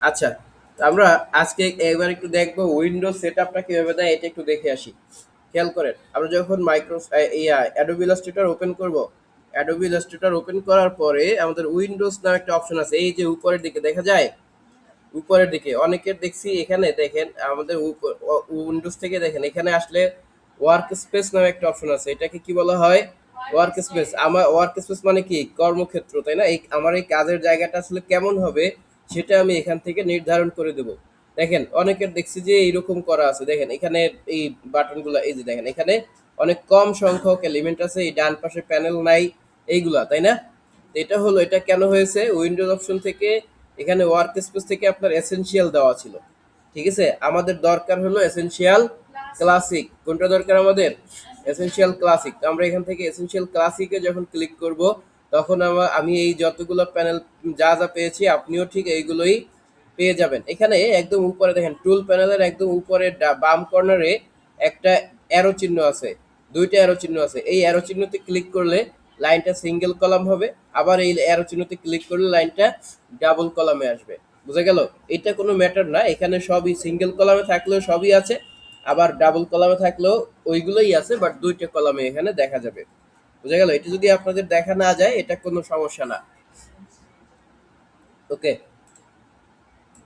আচ্ছা, আমরা আজকে একবার একটু দেখবো উইন্ডোজ সেটআপটা কিভাবে দেয় এটা একটু দেখে আসি। খেয়াল করেন, আমরা যখন অ্যাডোবি ইলাস্ট্রেটর ওপেন করব, অ্যাডোবি ইলাস্ট্রেটর ওপেন করার পরে আমাদের উইন্ডোজ নামে একটা অপশন আছে, এই যে উপরের দিকে দেখা যায়, উপরের দিকে অনেকের দেখছি এখানে দেখেন আমাদের উইন্ডোজ থেকে দেখেন এখানে আসলে ওয়ার্ক স্পেস নামে একটা অপশন আছে। এটাকে কি বলা হয়? Work space. আমার ওয়ার্ক স্পেস মানে কি? কর্মক্ষেত্র, তাই না? এই আমার এই কাজের জায়গাটা আসলে কেমন হবে সেটা আমি এখান থেকে নির্ধারণ করে দেব। দেখেন অনেকের দেখছি যে এইরকম করা আছে, দেখেন এখানে এই বাটনগুলো, এই যে দেখেন এখানে অনেক কম সংখ্যক এলিমেন্ট আছে, এই ডান পাশে প্যানেল নাই, এইগুলা, তাই না? তো এটা হলো, এটা কেন হয়েছে? উইন্ডোজ অপশন থেকে এখানে ওয়ার্ক স্পেস থেকে আপনার এসেনশিয়াল দেওয়া ছিল। ঠিক আছে, আমাদের দরকার হলো এসেনশিয়াল ক্লাসিক। কোনটা দরকার আমাদের? Essential classic. তো আমরা এখান থেকে এসেনশিয়াল ক্লাসিকে যখন ক্লিক করব, তখন আমি এই যতগুলো প্যানেল যা যা পেয়েছি আপনিও ঠিক এইগুলোই পেয়ে যাবেন। এখানে একদম উপরে দেখেন টুল প্যানেলের একদম উপরে বাম কর্নারে একটা অ্যারো চিহ্ন আছে, দুইটা অ্যারো চিহ্ন আছে। এই অ্যারো চিহ্নতে ক্লিক করলে লাইনটা সিঙ্গেল কলাম হবে, আবার এই অ্যারো চিহ্নতে ক্লিক করলে লাইনটা ডাবল কলামে আসবে। বুঝা গেল? এটা কোনো ম্যাটার না, এখানে সবই সিঙ্গেল কলামে থাকলেও সবই আছে, আবার ডাবল কলামে থাকলেও ওইগুলোই আছে, বাট দুইটা কলামে এখানে দেখা যাবে। বুঝা গেল? এটা যদি আপনাদের দেখা না যায় এটা কোনো সমস্যা না। ওকে।